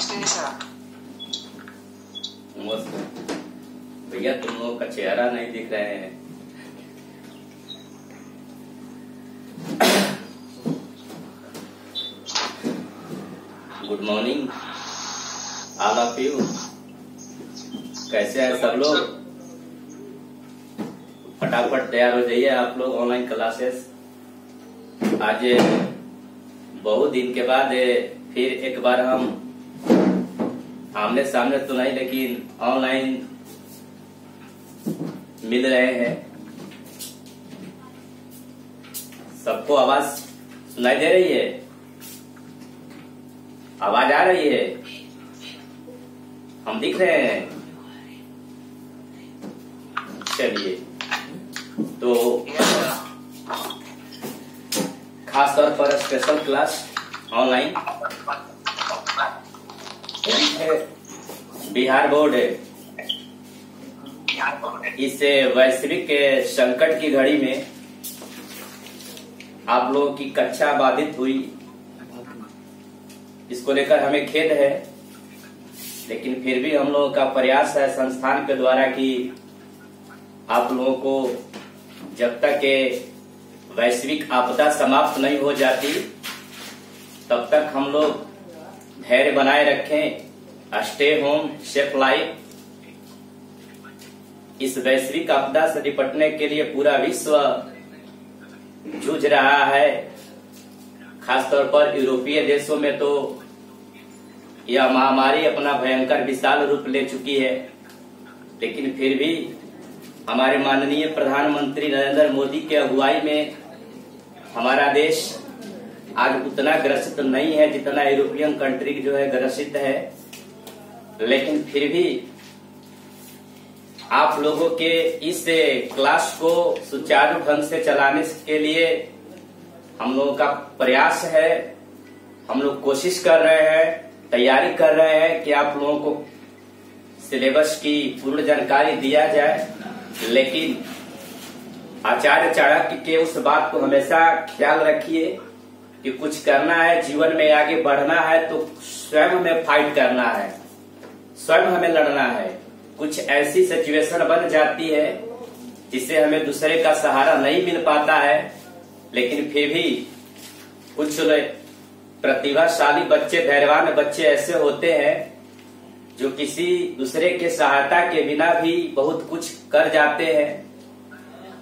नमस्ते सर। नमस्ते भैया, तुम लोगों का चेहरा नहीं दिख रहे हैं। Good morning all of you. कैसे हैं सब लोग? फटाफट तैयार हो जाइए आप लोग। ऑनलाइन क्लासेस आज बहुत दिन के बाद फिर एक बार हम आमने सामने तो नहीं लेकिन ऑनलाइन मिल रहे हैं। सबको आवाज सुनाई दे रही है? आवाज आ रही है? हम दिख रहे हैं? चलिए, तो खास तौर पर special class online Bihar board इस वैश्विक संकट की घड़ी में आप लोगों की कक्षा बाधित हुई, इसको लेकर हमें खेद है। लेकिन फिर भी हम लोगों का प्रयास है संस्थान के द्वारा कि आप लोगों को जब तक वैश्विक आपदा समाप्त नहीं हो जाती तब तक हम लोग धैर्य बनाए रखें। Stay home safe life. इस वैश्विक आपदा से निपटने के लिए पूरा विश्व जूझ रहा है। खासतौर पर यूरोपीय देशों में तो यह महामारी अपना भयंकर विशाल रूप ले चुकी है। लेकिन फिर भी हमारे माननीय प्रधानमंत्री नरेंद्र मोदी के अगुवाई में हमारा देश आज उतना ग्रसित नहीं है जितना यूरोपियन कंट्री जो है ग्रसित है। लेकिन फिर भी आप लोगों के इस क्लास को सुचारू ढंग से चलाने के लिए हम लोगों का प्रयास है। हम लोग कोशिश कर रहे हैं, तैयारी कर रहे हैं कि आप लोगों को सिलेबस की पूर्ण जानकारी दिया जाए। लेकिन आचार्य चाणक्य के उस बात को हमेशा ख्याल रखिए कि कुछ करना है, जीवन में आगे बढ़ना है तो स्वयं हमें फाइट करना है, स्वयं हमें लड़ना है। कुछ ऐसी सिचुएशन बन जाती है जिससे हमें दूसरे का सहारा नहीं मिल पाता है। लेकिन फिर भी कुछ प्रतिभाशाली बच्चे, धैर्यवान बच्चे ऐसे होते हैं जो किसी दूसरे के सहायता के बिना भी बहुत कुछ कर जाते हैं।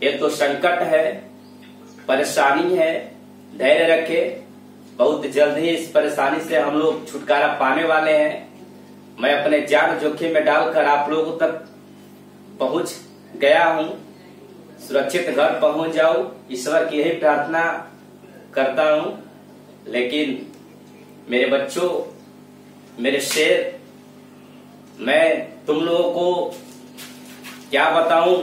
ये तो संकट है, परेशानी है। धैर्य रखे, बहुत जल्द ही इस परेशानी से हम लोग छुटकारा पाने वाले हैं। मैं अपने जान जोखिम में डालकर आप लोगों तक पहुंच गया हूं। सुरक्षित घर पहुंच जाऊं, ईश्वर की यही प्रार्थना करता हूं। लेकिन मेरे बच्चों, मेरे शेर, मैं तुम लोगों को क्या बताऊं,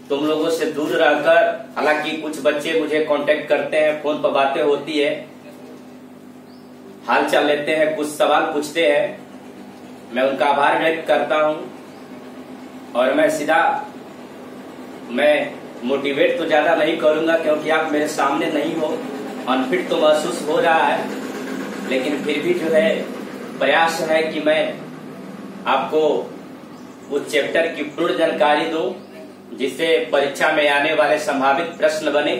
तुम लोगों से दूर रहकर, हालांकि कुछ बच्चे मुझे कांटेक्ट करते हैं, फोन पर बातें होती है, हाल चाल लेते हैं, कुछ सवाल पूछते हैं, मैं उनका आभार व्यक्त करता हूं। और मैं मोटिवेट तो ज्यादा नहीं करूंगा क्योंकि आप मेरे सामने नहीं हो, अनफिट तो महसूस हो रहा है। लेकिन फिर भी जो है प्रयास है कि मैं आपको उस चैप्टर की पूर्ण जानकारी दूं जिससे परीक्षा में आने वाले संभावित प्रश्न बने।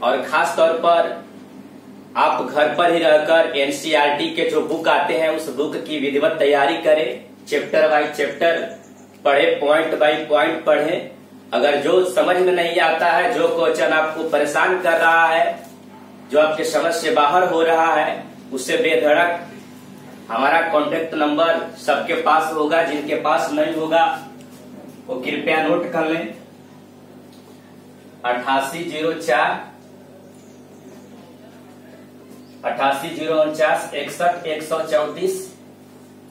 और खास तौर पर आप घर पर ही रहकर एनसीईआरटी के जो बुक आते हैं उस बुक की विधिवत तैयारी करें। चैप्टर बाय चैप्टर पढ़े, पॉइंट बाय पॉइंट पढ़े। अगर जो समझ में नहीं आता है, जो क्वेश्चन आपको परेशान कर रहा है, जो आपके समझ से बाहर हो रहा है, उससे बेधड़क हमारा कॉन्टेक्ट नंबर सबके पास होगा। जिनके पास नहीं होगा वो कृपया नोट कर लें। 8804 8809 61 134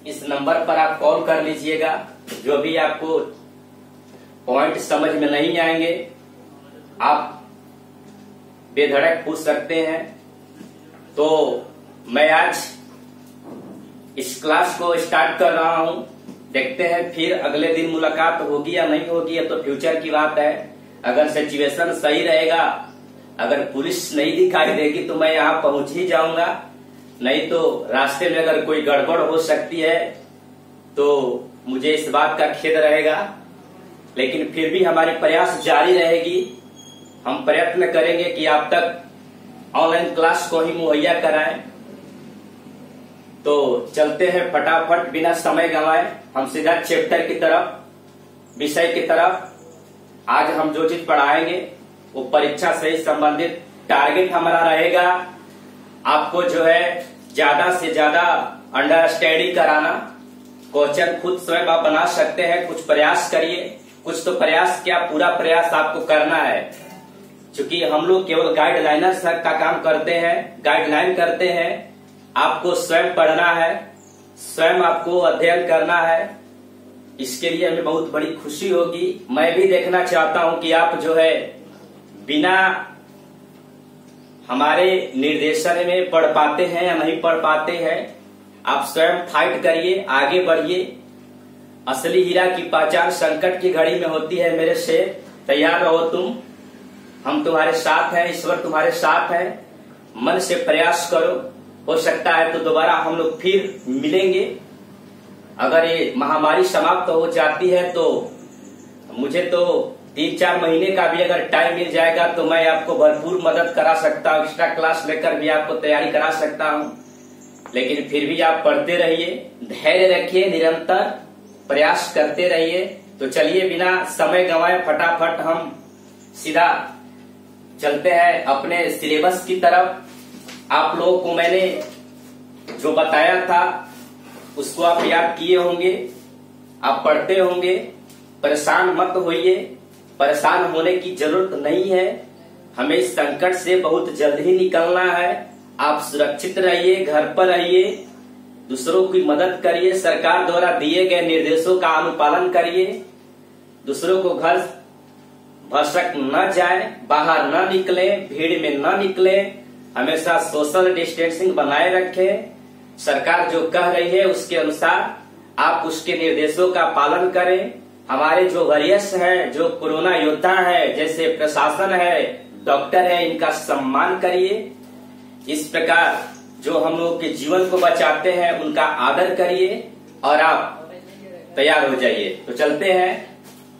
इस नंबर पर आप कॉल कर लीजिएगा। जो भी आपको पॉइंट समझ में नहीं आएंगे आप बेधड़क पूछ सकते हैं। तो मैं आज इस क्लास को स्टार्ट कर रहा हूं। देखते हैं फिर अगले दिन मुलाकात होगी या नहीं होगी, ये तो फ्यूचर की बात है। अगर सिचुएशन सही रहेगा, अगर पुलिस नहीं दिखाई देगी तो मैं यहाँ पहुंच ही जाऊंगा। नहीं तो रास्ते में अगर कोई गड़बड़ हो सकती है तो मुझे इस बात का खेद रहेगा। लेकिन फिर भी हमारी प्रयास जारी रहेगी। हम प्रयत्न करेंगे कि आप तक ऑनलाइन क्लास को ही मुहैया कराएं। तो चलते हैं फटाफट बिना समय गंवाए हम सीधा चैप्टर की तरफ, विषय की तरफ। आज हम जो चीज पढ़ाएंगे वो परीक्षा से संबंधित टारगेट हमारा रहेगा। आपको जो है ज्यादा से ज्यादा अंडरस्टैंडिंग कराना। क्वेश्चन खुद स्वयं आप बना सकते हैं। कुछ प्रयास करिए, कुछ तो प्रयास क्या, पूरा प्रयास आपको करना है। क्योंकि हम लोग केवल गाइडलाइनर का काम करते हैं, गाइडलाइन करते हैं। आपको स्वयं पढ़ना है, स्वयं आपको अध्ययन करना है। इसके लिए हमें बहुत बड़ी खुशी होगी। मैं भी देखना चाहता हूं कि आप जो है बिना हमारे निर्देशन में पढ़ पाते हैं या नहीं पढ़ पाते हैं। आप स्वयं फाइट करिए, आगे बढ़िए। असली हीरा की पहचान संकट की घड़ी में होती है। मेरे से तैयार रहो तुम, हम तुम्हारे साथ हैं, ईश्वर तुम्हारे साथ है। मन से प्रयास करो, हो सकता है तो दोबारा हम लोग फिर मिलेंगे। अगर ये महामारी समाप्त हो जाती है तो मुझे तो 3-4 महीने का भी अगर टाइम मिल जाएगा तो मैं आपको भरपूर मदद करा सकता हूँ। एक्स्ट्रा क्लास लेकर भी आपको तैयारी करा सकता हूँ। लेकिन फिर भी आप पढ़ते रहिए, धैर्य रखिए, निरंतर प्रयास करते रहिए। तो चलिए बिना समय गंवाए फटाफट हम सीधा चलते हैं अपने सिलेबस की तरफ। आप लोगों को मैंने जो बताया था उसको आप याद किए होंगे, आप पढ़ते होंगे। परेशान मत होइए, परेशान होने की जरूरत नहीं है। हमें इस संकट से बहुत जल्द ही निकलना है। आप सुरक्षित रहिए, घर पर रहिए, दूसरों की मदद करिए, सरकार द्वारा दिए गए निर्देशों का अनुपालन करिए, दूसरों को घर भसक न जाए, बाहर न निकले, भीड़ में न निकले, हमेशा सोशल डिस्टेंसिंग बनाए रखें। सरकार जो कह रही है उसके अनुसार आप उसके निर्देशों का पालन करें। हमारे जो वरिष्ठ हैं, जो कोरोना योद्धा है, जैसे प्रशासन है, डॉक्टर है, इनका सम्मान करिए। इस प्रकार जो हम लोग के जीवन को बचाते हैं उनका आदर करिए और आप तैयार हो जाइए। तो चलते हैं।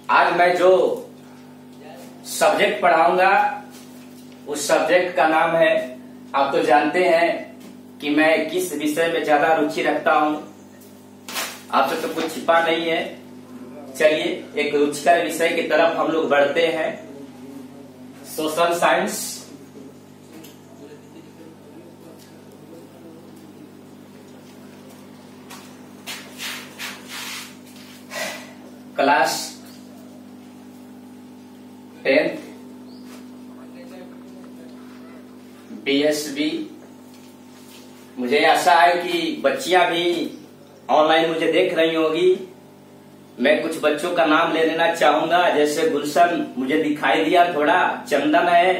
आज मैं जो सब्जेक्ट पढ़ाऊंगा उस सब्जेक्ट का नाम है, आप तो जानते हैं कि मैं किस विषय में ज्यादा रुचि रखता हूं। आपसे तो कुछ छिपा नहीं है। चलिए एक रुचिकर विषय की तरफ हम लोग बढ़ते हैं, social science. Class 10th BSB। मुझे आशा है कि बच्चियां भी ऑनलाइन मुझे देख रही होगी। मैं कुछ बच्चों का नाम ले लेना चाहूंगा। जैसे गुलशन मुझे दिखाई दिया थोड़ा, चंदन है,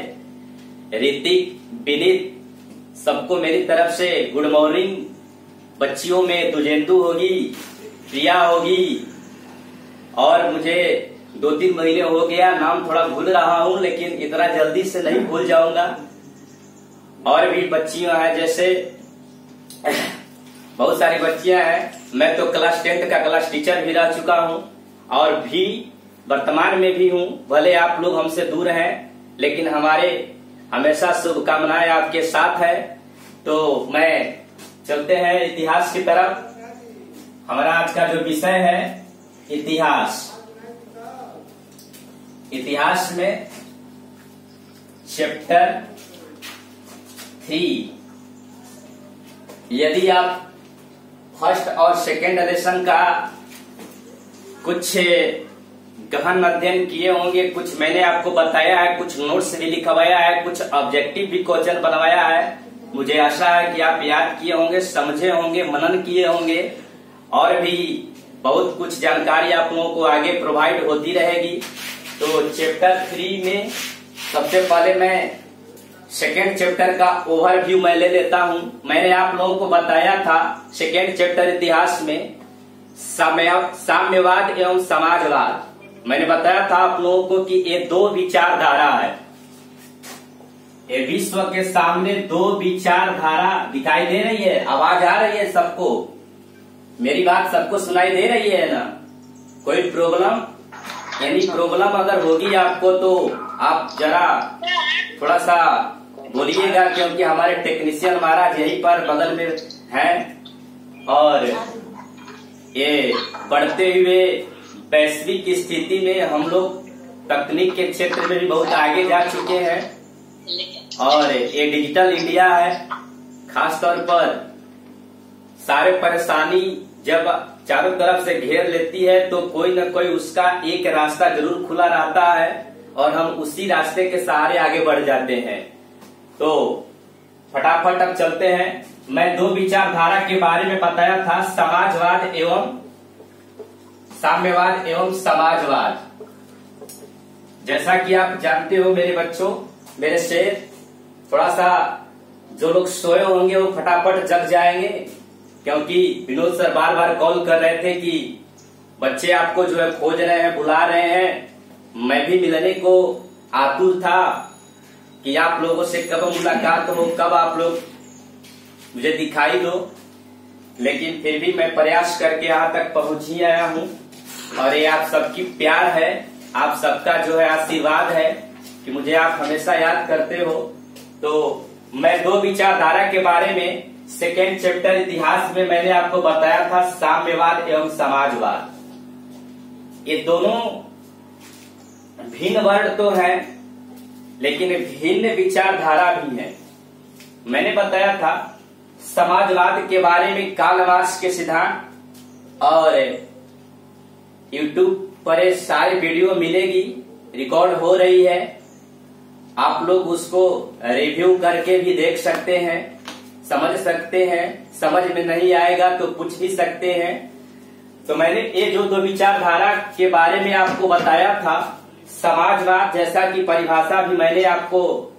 ऋतिक, विनीत, सबको मेरी तरफ से गुड मॉर्निंग। बच्चियों में दुजेंदु होगी, प्रिया होगी, और मुझे 2-3 महीने हो गया, नाम थोड़ा भूल रहा हूं, लेकिन इतना जल्दी से नहीं भूल जाऊंगा। और भी बच्चियां हैं, जैसे बहुत सारी बच्चियां हैं। मैं तो क्लास 10th का क्लास टीचर भी रह चुका हूं और भी वर्तमान में भी हूं। भले आप लोग हमसे दूर हैं, लेकिन हमारे हमेशा शुभकामनाएं आपके साथ है। तो मैं चलते हैं इतिहास की तरफ। हमारा आज का जो विषय है इतिहास। इतिहास में चैप्टर 3। यदि आप फर्स्ट और सेकेंड लेसन का कुछ गहन अध्ययन किए होंगे, कुछ मैंने आपको बताया है, कुछ नोट्स भी लिखवाया है, कुछ ऑब्जेक्टिव भी क्वेश्चन बनवाया है। मुझे आशा है कि आप याद किए होंगे, समझे होंगे, मनन किए होंगे, और भी बहुत कुछ जानकारी आप लोगों को आगे प्रोवाइड होती रहेगी। तो चैप्टर 3 में सबसे पहले मैं सेकेंड चैप्टर का ओवरव्यू मैं ले लेता हूं। मैंने आप लोगों को बताया था सेकेंड चैप्टर इतिहास में साम्यवाद एवं समाजवाद। मैंने बताया था आप लोगों को कि ये 2 विचारधारा है। ये विश्व के सामने दो विचारधारा दिखाई दे रही है। आवाज आ रही है सबको? मेरी बात सबको सुनाई दे रही है ना? कोई प्रॉब्लम, यानी प्रॉब्लम अगर होगी आपको तो आप जरा थोड़ा सा बोलिएगा, क्योंकि हमारे टेक्नीशियन महाराज यहीं पर बगल में हैं और ये बढ़ते हुए वैश्विक स्थिति में हम लोग तकनीक के क्षेत्र में भी बहुत आगे जा चुके हैं और ये डिजिटल इंडिया है। खास तौर पर सारे परेशानी जब चारों तरफ से घेर लेती है तो कोई न कोई उसका एक रास्ता जरूर खुला रहता है और हम उसी रास्ते के सहारे आगे बढ़ जाते हैं। तो फटाफट अब चलते हैं। मैं दो विचारधारा के बारे में बताया था, समाजवाद एवं साम्यवाद एवं समाजवाद। जैसा कि आप जानते हो मेरे बच्चों, मेरे शेर, थोड़ा सा जो लोग सोए होंगे वो फटाफट जग जाएंगे, क्योंकि विनोद सर बार बार कॉल कर रहे थे कि बच्चे आपको जो है खोज रहे हैं, बुला रहे हैं। मैं भी मिलने को आतुर था कि आप लोगों से कब मुलाकात हो, कब आप लोग मुझे दिखाई दो, लेकिन फिर भी मैं प्रयास करके यहाँ तक पहुंच ही आया हूँ और ये आप सबकी प्यार है, आप सबका जो है आशीर्वाद है कि मुझे आप हमेशा याद करते हो। तो मैं दो विचारधारा के बारे में सेकेंड चैप्टर इतिहास में मैंने आपको बताया था, साम्यवाद एवं समाजवाद। ये दोनों भिन्न वर्ड तो हैं, लेकिन भिन्न विचारधारा भी है। मैंने बताया था समाजवाद के बारे में कार्ल मार्क्स के सिद्धांत, और यूट्यूब पर ये सारी वीडियो मिलेगी, रिकॉर्ड हो रही है, आप लोग उसको रिव्यू करके भी देख सकते हैं, समझ सकते हैं। समझ में नहीं आएगा तो पूछ भी सकते हैं। तो मैंने ये जो दो विचारधारा के बारे में आपको बताया था, समाजवाद जैसा कि परिभाषा भी मैंने आपको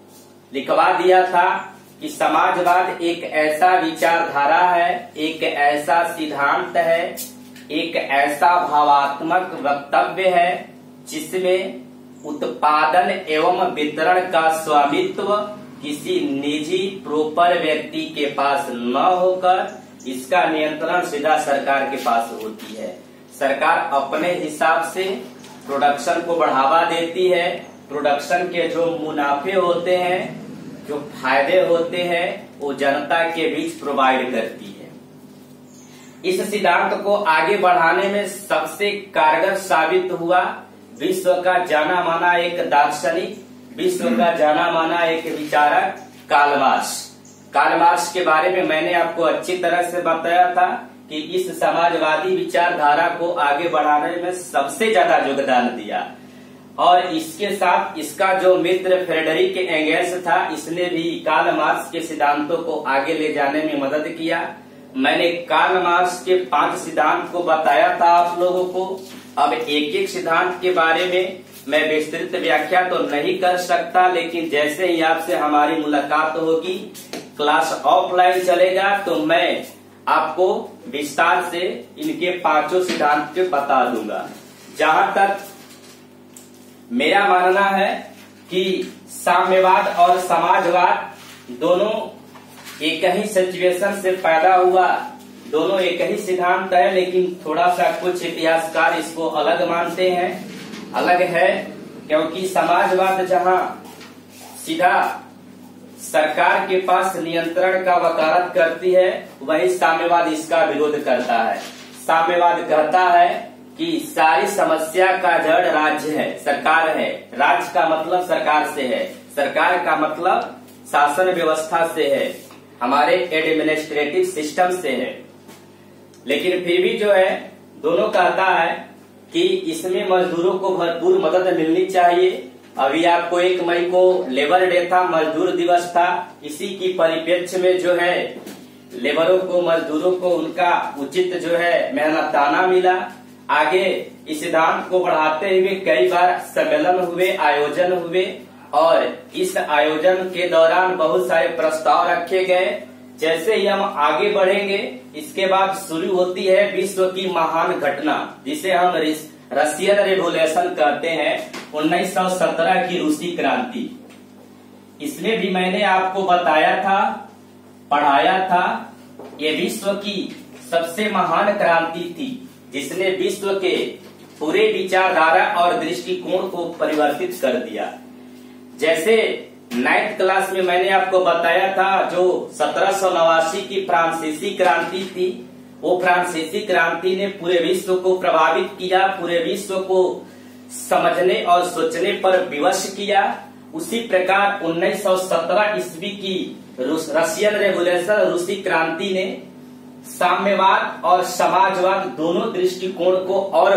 लिखवा दिया था कि समाजवाद एक ऐसा विचारधारा है, एक ऐसा सिद्धांत है, एक ऐसा भावात्मक वक्तव्य है जिसमें उत्पादन एवं वितरण का स्वामित्व किसी निजी प्रोपर व्यक्ति के पास न होकर इसका नियंत्रण सीधा सरकार के पास होती है। सरकार अपने हिसाब से प्रोडक्शन को बढ़ावा देती है, प्रोडक्शन के जो मुनाफे होते हैं, जो फायदे होते हैं, वो जनता के बीच प्रोवाइड करती है। इस सिद्धांत को आगे बढ़ाने में सबसे कारगर साबित हुआ विश्व का जाना माना एक दार्शनिक, विश्व का जाना माना एक विचारक कार्ल मार्क्स। कार्ल मार्क्स के बारे में मैंने आपको अच्छी तरह से बताया था कि इस समाजवादी विचारधारा को आगे बढ़ाने में सबसे ज्यादा योगदान दिया, और इसके साथ इसका जो मित्र फ्रेडरिक एंगेल्स था, इसने भी कार्ल मार्क्स के सिद्धांतों को आगे ले जाने में मदद किया। मैंने कार्ल मार्क्स के 5 सिद्धांत को बताया था आप लोगों को। अब एक एक सिद्धांत के बारे में मैं विस्तृत व्याख्या तो नहीं कर सकता, लेकिन जैसे ही आपसे हमारी मुलाकात होगी, क्लास ऑफलाइन चलेगा, तो मैं आपको विस्तार से इनके 5 सिद्धांत के बता दूंगा। जहां तक मेरा मानना है कि साम्यवाद और समाजवाद दोनों एक ही सिचुएशन से पैदा हुआ, दोनों एक ही सिद्धांत है, लेकिन थोड़ा सा कुछ इतिहासकार इसको अलग मानते हैं। अलग है क्योंकि समाजवाद जहां सीधा सरकार के पास नियंत्रण का वकालत करती है, वही साम्यवाद इसका विरोध करता है। साम्यवाद कहता है कि सारी समस्या का जड़ राज्य है, सरकार है। राज्य का मतलब सरकार से है, सरकार का मतलब शासन व्यवस्था से है, हमारे एडमिनिस्ट्रेटिव सिस्टम से है। लेकिन फिर भी जो है दोनों कहता है कि इसमें मजदूरों को भरपूर मदद मिलनी चाहिए। अभी आपको 1 मई को लेबर डे था, मजदूर दिवस था। इसी की परिप्रेक्ष्य में जो है लेबरों को, मजदूरों को उनका उचित जो है मेहनताना मिला। आगे इस सिद्धांत को बढ़ाते हुए कई बार सम्मेलन हुए, आयोजन हुए, और इस आयोजन के दौरान बहुत सारे प्रस्ताव रखे गए। जैसे ही हम आगे बढ़ेंगे, इसके बाद शुरू होती है विश्व की महान घटना, जिसे हम रशियन रिवोल्यूशन कहते हैं, 1917 की रूसी क्रांति। इसमें भी मैंने आपको बताया था, पढ़ाया था, ये विश्व की सबसे महान क्रांति थी जिसने विश्व के पूरे विचारधारा और दृष्टिकोण को परिवर्तित कर दिया। जैसे 9th क्लास में मैंने आपको बताया था जो 1789 की फ्रांसीसी क्रांति थी, वो फ्रांसीसी क्रांति ने पूरे विश्व को प्रभावित किया, पूरे विश्व को समझने और सोचने पर विवश किया। उसी प्रकार 1917 ईस्वी की रशियन रेवोल्यूशन, रूसी क्रांति ने साम्यवाद और समाजवाद दोनों दृष्टिकोण को और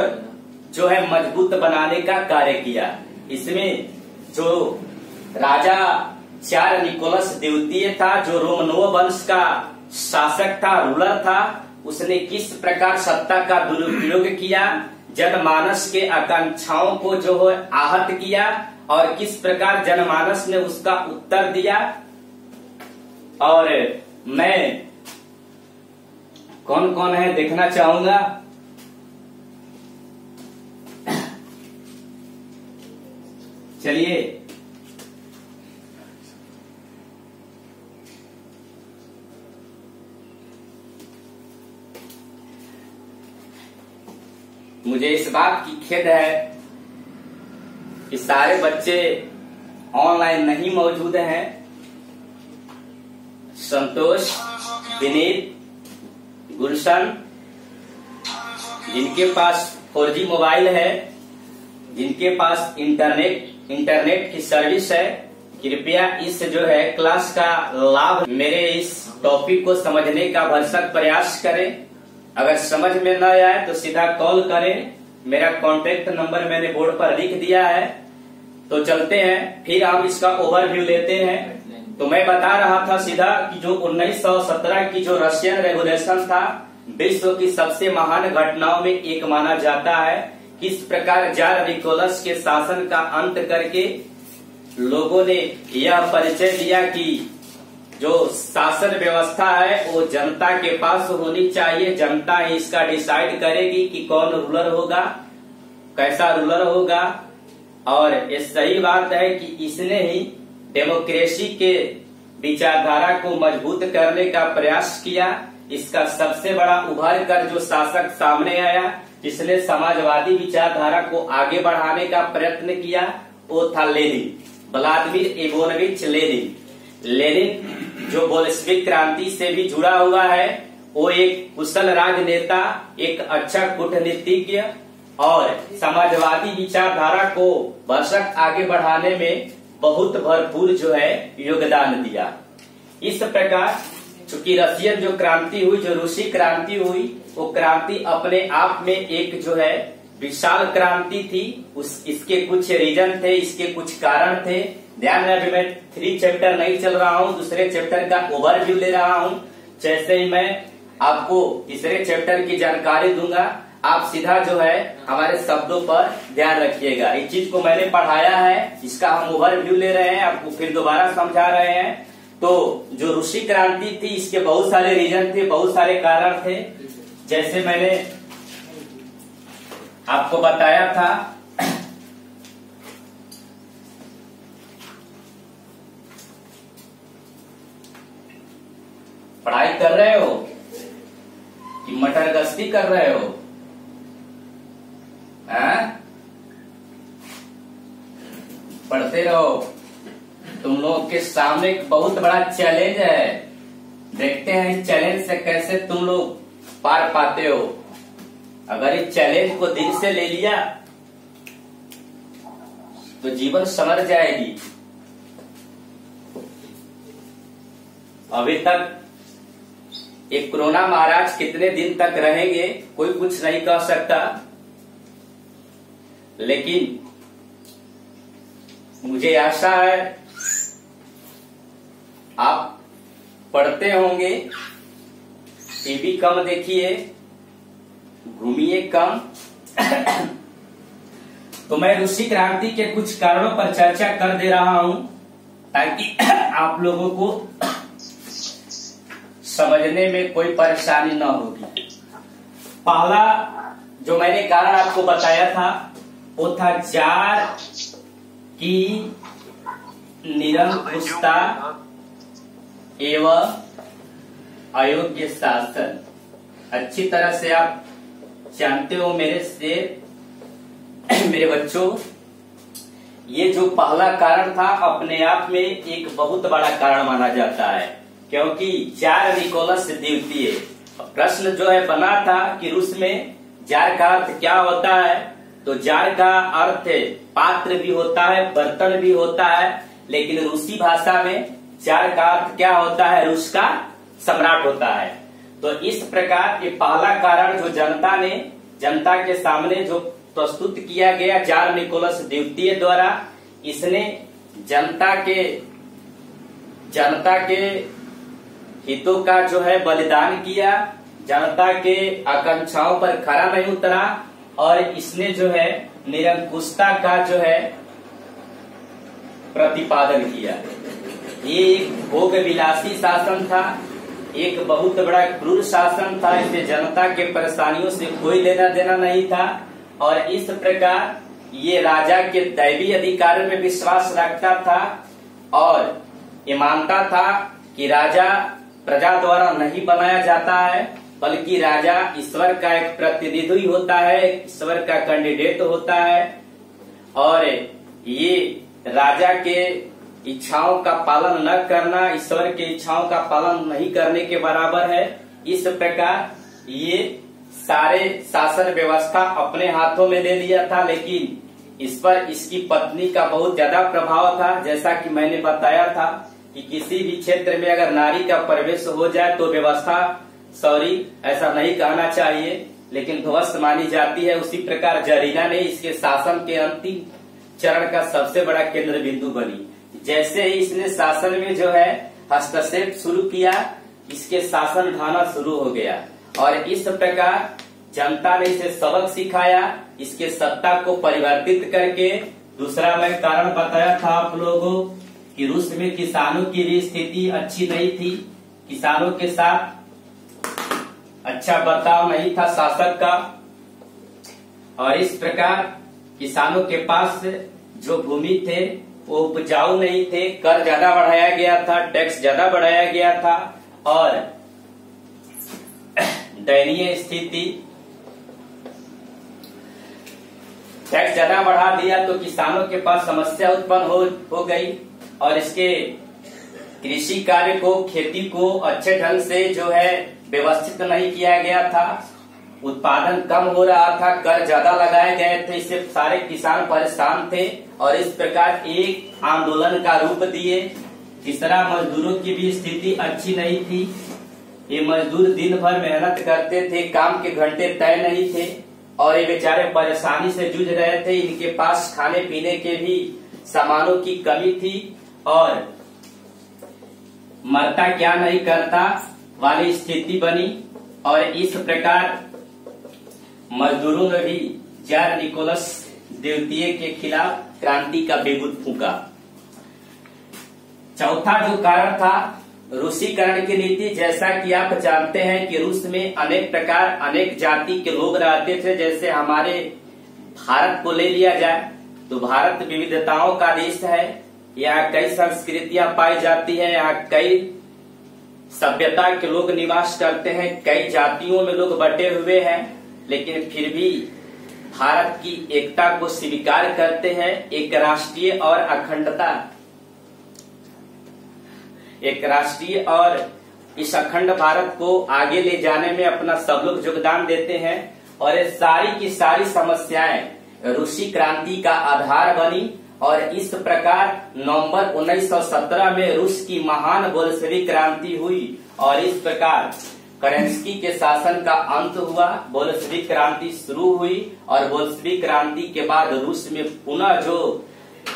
जो है मजबूत बनाने का कार्य किया। इसमें जो राजा चार निकोलस द्वितीय था, जो रोमनोव वंश का शासक था, रूलर था, उसने किस प्रकार सत्ता का दुरुपयोग किया, जनमानस के आकांक्षाओं को जो है आहत किया और किस प्रकार जनमानस ने उसका उत्तर दिया। और मैं कौन कौन है देखना चाहूंगा। चलिए मुझे इस बात की खेद है कि सारे बच्चे ऑनलाइन नहीं मौजूद हैं। संतोष, विनीत, गुलशन, जिनके पास 4G मोबाइल है, जिनके पास इंटरनेट की सर्विस है, कृपया इस जो है क्लास का लाभ मेरे इस टॉपिक को समझने का भरसक प्रयास करें। अगर समझ में न आए तो सीधा कॉल करें, मेरा कॉन्टेक्ट नंबर मैंने बोर्ड पर लिख दिया है। तो चलते हैं, फिर हम इसका ओवरव्यू लेते हैं। तो मैं बता रहा था सीधा कि जो 1917 की जो रशियन रेवोल्यूशन था, विश्व की सबसे महान घटनाओं में एक माना जाता है। किस प्रकार जार निकोलस के शासन का अंत करके लोगों ने यह परिचय दिया कि जो शासन व्यवस्था है वो जनता के पास होनी चाहिए, जनता ही इसका डिसाइड करेगी कि कौन रूलर होगा, कैसा रूलर होगा। और ये सही बात है कि इसने ही डेमोक्रेसी के विचारधारा को मजबूत करने का प्रयास किया। इसका सबसे बड़ा उभर कर जो शासक सामने आया जिसने समाजवादी विचारधारा को आगे बढ़ाने का प्रयत्न किया, वो था Lenin, Vladimir Ivanovich Lenin. Lenin जो बोल्शेविक क्रांति से भी जुड़ा हुआ है, वो एक कुशल राजनेता, एक अच्छा कूटनीतिज्ञ और समाजवादी विचारधारा को भरसक आगे बढ़ाने में बहुत भरपूर जो है योगदान दिया। इस प्रकार चूंकि रशियन जो क्रांति हुई, जो रूसी क्रांति हुई, वो क्रांति अपने आप में एक जो है विशाल क्रांति थी। इसके कुछ रीजन थे, इसके कुछ कारण थे। ध्यान में, अभी मैं 3 चैप्टर नहीं चल रहा हूँ, दूसरे चैप्टर का ओवरव्यू ले रहा हूँ। जैसे ही मैं आपको तीसरे चैप्टर की जानकारी दूंगा, आप सीधा जो है हमारे शब्दों पर ध्यान रखिएगा। इस चीज को मैंने पढ़ाया है, इसका हम ओवरव्यू ले रहे हैं, आपको फिर दोबारा समझा रहे हैं। तो जो रूसी क्रांति थी, इसके बहुत सारे रीजन थे, बहुत सारे कारण थे। जैसे मैंने आपको बताया था, पढ़ाई कर रहे हो कि मटर गश्ती कर रहे हो? पढ़ते रहो। तुम लोग के सामने एक बहुत बड़ा चैलेंज है, देखते हैं इस चैलेंज से कैसे तुम लोग पार पाते हो। अगर इस चैलेंज को दिल से ले लिया तो जीवन संवर जाएगी। अभी तक एक कोरोना महाराज कितने दिन तक रहेंगे कोई कुछ नहीं कह सकता, लेकिन मुझे आशा है आप पढ़ते होंगे, टीवी कम देखिए, घूमिए कम। तो मैं रूसी क्रांति के कुछ कारणों पर चर्चा कर दे रहा हूं ताकि आप लोगों को समझने में कोई परेशानी न होगी। पहला जो मैंने कारण आपको बताया था वो था जार की निरंकुशता एवं अयोग्य शासन। अच्छी तरह से आप जानते हो मेरे बच्चों, ये जो पहला कारण था अपने आप में एक बहुत बड़ा कारण माना जाता है, क्योंकि जार निकोलस द्वितीय। प्रश्न जो है बना था कि रूस में जार का अर्थ क्या होता है, तो जार का अर्थ पात्र भी होता है, बर्तन भी होता है, लेकिन रूसी भाषा में जार का अर्थ क्या होता है, रूस का सम्राट होता है। तो इस प्रकार ये पहला कारण जो जनता के सामने जो प्रस्तुत किया गया जार निकोलस द्वितीय द्वारा, इसने जनता के हितों का जो है बलिदान किया, जनता के आकांक्षाओं पर खरा नहीं उतरा, और इसने जो है निरंकुशता का जो है प्रतिपादन किया। ये एक भोग विलासी शासन था, एक बहुत बड़ा क्रूर शासन था। इससे जनता के परेशानियों से कोई लेना देना नहीं था, और इस प्रकार ये राजा के दैवी अधिकारों में विश्वास रखता था, और ये मानता था कि राजा प्रजा द्वारा नहीं बनाया जाता है, बल्कि राजा ईश्वर का एक प्रतिनिधि होता है, ईश्वर का कैंडिडेट होता है, और ये राजा के इच्छाओं का पालन न करना ईश्वर के इच्छाओं का पालन नहीं करने के बराबर है। इस प्रकार ये सारे शासन व्यवस्था अपने हाथों में ले लिया था, लेकिन इस पर इसकी पत्नी का बहुत ज्यादा प्रभाव था। जैसा कि मैंने बताया था कि किसी भी क्षेत्र में अगर नारी का प्रवेश हो जाए तो व्यवस्था ऐसा नहीं कहना चाहिए, लेकिन ध्वस्त मानी जाती है। उसी प्रकार जरीना ने इसके शासन के अंतिम चरण का सबसे बड़ा केंद्र बिंदु बनी। जैसे ही इसने शासन में जो है हस्तक्षेप शुरू किया, इसके शासन ढाना शुरू हो गया, और इस प्रकार जनता ने इसे सबक सिखाया, इसके सत्ता को परिवर्तित करके। दूसरा मैं कारण बताया था आप लोगों कि रूस में किसानों की भी स्थिति अच्छी नहीं थी, किसानों के साथ अच्छा बर्ताव नहीं था शासक का, और इस प्रकार किसानों के पास जो भूमि थे वो उपजाऊ नहीं थे, कर ज्यादा बढ़ाया गया था, टैक्स ज्यादा बढ़ाया गया था, और दयनीय स्थिति, टैक्स ज्यादा बढ़ा दिया तो किसानों के पास समस्या उत्पन्न हो गई, और इसके कृषि कार्य को, खेती को अच्छे ढंग से जो है व्यवस्थित नहीं किया गया था, उत्पादन कम हो रहा था, कर ज्यादा लगाए गए थे, इससे सारे किसान परेशान थे, और इस प्रकार एक आंदोलन का रूप दिए। तीसरा, मजदूरों की भी स्थिति अच्छी नहीं थी। ये मजदूर दिन भर मेहनत करते थे, काम के घंटे तय नहीं थे, और ये बेचारे परेशानी से जूझ रहे थे। इनके पास खाने पीने के भी सामानों की कमी थी, और मरता क्या नहीं करता वाली स्थिति बनी, और इस प्रकार मजदूरों ने भी जार निकोलस द्वितीय के खिलाफ क्रांति का बेगुत फूंका। चौथा जो कारण था रूसीकरण की नीति। जैसा कि आप जानते हैं कि रूस में अनेक प्रकार, अनेक जाति के लोग रहते थे। जैसे हमारे भारत को ले लिया जाए तो भारत विविधताओं का देश है, यहाँ कई संस्कृतियां पाई जाती है, यहाँ कई सभ्यता के लोग निवास करते हैं, कई जातियों में लोग बटे हुए हैं, लेकिन फिर भी भारत की एकता को स्वीकार करते हैं। एक राष्ट्रीय और अखंडता, एक राष्ट्रीय और इस अखंड भारत को आगे ले जाने में अपना सब लोग योगदान देते हैं, और ये सारी की सारी समस्याएं रूसी क्रांति का आधार बनी। और इस प्रकार नवंबर 1917 में रूस की महान बोल्शेविक क्रांति हुई, और इस प्रकार केरेंस्की के शासन का अंत हुआ, बोल्शेविक क्रांति शुरू हुई, और बोल्शेविक क्रांति के बाद रूस में पुनः जो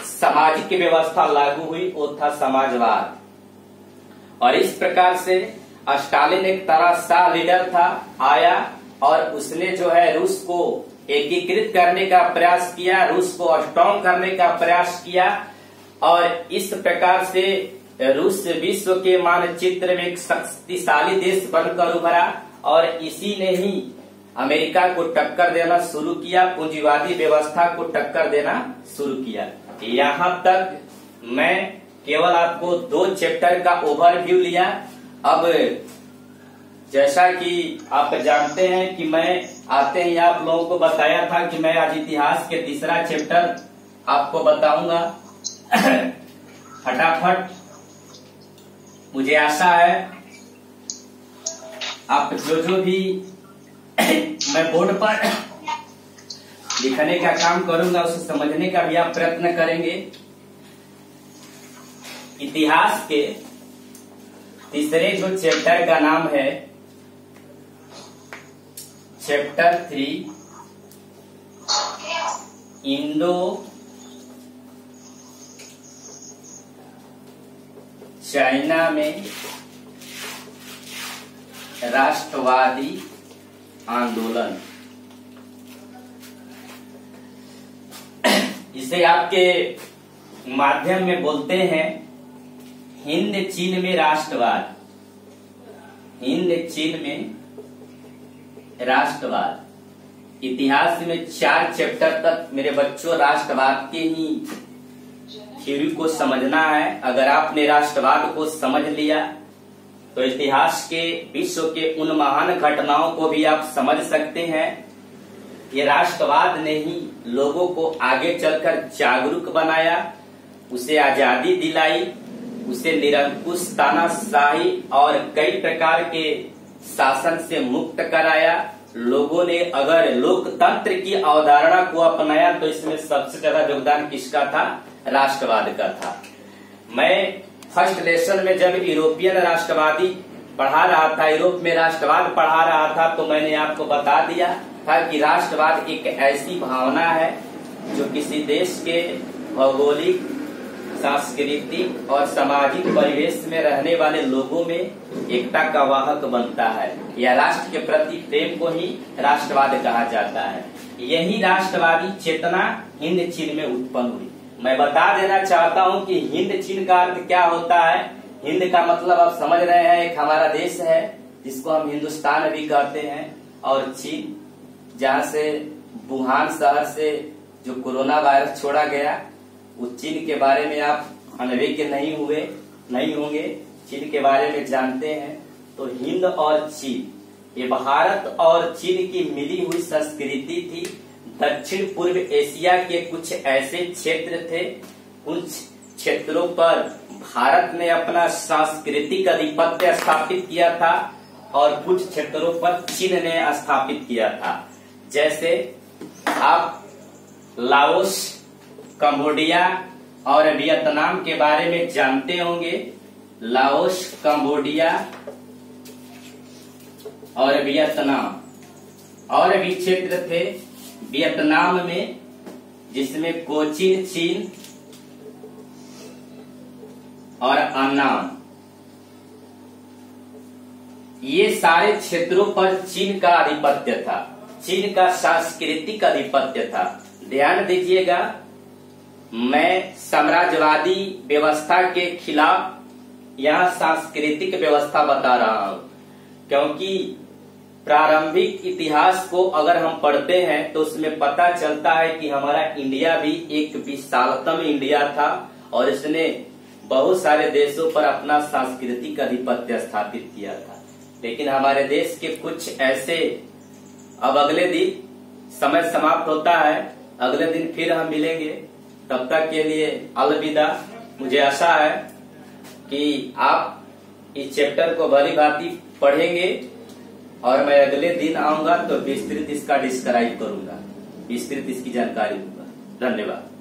सामाजिक व्यवस्था लागू हुई वो था समाजवाद। और इस प्रकार से स्टालिन एक तरह लीडर था, आया, और उसने जो है रूस को एकीकृत करने का प्रयास किया, रूस को स्ट्रॉन्ग करने का प्रयास किया, और इस प्रकार से रूस विश्व के मानचित्र में एक शक्तिशाली देश बनकर उभरा, और इसी ने ही अमेरिका को टक्कर देना शुरू किया, पूंजीवादी व्यवस्था को टक्कर देना शुरू किया। यहाँ तक मैं केवल आपको 2 चैप्टर का ओवरव्यू लिया। अब जैसा कि आप जानते हैं कि मैं आते ही आप लोगों को बताया था कि मैं आज इतिहास के तीसरा चैप्टर आपको बताऊंगा। फटाफट, मुझे आशा है आप जो भी मैं बोर्ड पर लिखने का काम करूंगा उसे समझने का भी आप प्रयत्न करेंगे। इतिहास के तीसरे जो चैप्टर का नाम है चैप्टर 3 इंडो चाइना में राष्ट्रवादी आंदोलन। इसे आपके माध्यम में बोलते हैं हिंद चीन में राष्ट्रवाद। हिंद चीन में राष्ट्रवाद। इतिहास में 4 चैप्टर तक मेरे बच्चों राष्ट्रवाद के ही थ्योरी को समझना है। अगर आपने राष्ट्रवाद को समझ लिया तो इतिहास के विश्व के उन महान घटनाओं को भी आप समझ सकते हैं। ये राष्ट्रवाद ने ही लोगों को आगे चलकर जागरूक बनाया, उसे आजादी दिलाई, उसे निरंकुश तानाशाही और कई प्रकार के शासन से मुक्त कराया। लोगों ने अगर लोकतंत्र की अवधारणा को अपनाया तो इसमें सबसे ज्यादा योगदान किसका था? राष्ट्रवाद का था। मैं फर्स्ट लेसन में जब यूरोपियन राष्ट्रवादी पढ़ा रहा था, यूरोप में राष्ट्रवाद पढ़ा रहा था, तो मैंने आपको बता दिया था कि राष्ट्रवाद एक ऐसी भावना है जो किसी देश के भौगोलिक, सांस्कृतिक और सामाजिक परिवेश में रहने वाले लोगों में एकता का वाहक बनता है। या राष्ट्र के प्रति प्रेम को ही राष्ट्रवाद कहा जाता है। यही राष्ट्रवादी चेतना हिंद चीन में उत्पन्न हुई। मैं बता देना चाहता हूं कि हिंद चीन का अर्थ क्या होता है। हिंद का मतलब आप समझ रहे हैं, एक हमारा देश है जिसको हम हिंदुस्तान भी कहते हैं, और चीन जहां से वुहान शहर से जो कोरोना वायरस छोड़ा गया, उस चीन के बारे में आप अनभिज्ञ नहीं होंगे, चीन के बारे में जानते हैं। तो हिंद और चीन, ये भारत और चीन की मिली हुई संस्कृति थी। दक्षिण पूर्व एशिया के कुछ ऐसे क्षेत्र थे, उन क्षेत्रों पर भारत ने अपना सांस्कृतिक आधिपत्य स्थापित किया था और कुछ क्षेत्रों पर चीन ने स्थापित किया था। जैसे आप लाओस, कंबोडिया और वियतनाम के बारे में जानते होंगे। लाओस, कंबोडिया और वियतनाम, और भी क्षेत्र थे वियतनाम में जिसमें कोचीन चीन और अन्नाम, ये सारे क्षेत्रों पर चीन का आधिपत्य था, चीन का सांस्कृतिक आधिपत्य था। ध्यान दीजिएगा, मैं साम्राज्यवादी व्यवस्था के खिलाफ यहाँ सांस्कृतिक व्यवस्था बता रहा हूं, क्योंकि प्रारंभिक इतिहास को अगर हम पढ़ते हैं तो उसमें पता चलता है कि हमारा इंडिया भी एक विशालतम इंडिया था और इसने बहुत सारे देशों पर अपना सांस्कृतिक आधिपत्य स्थापित किया था। लेकिन हमारे देश के कुछ ऐसे, अब अगले दिन समय समाप्त होता है, अगले दिन फिर हम मिलेंगे, तब तक के लिए अलविदा। मुझे आशा है कि आप इस चैप्टर को भली भांति पढ़ेंगे और मैं अगले दिन आऊंगा तो विस्तृत इसका डिस्क्राइब करूंगा, विस्तृत इसकी जानकारी दूंगा। धन्यवाद।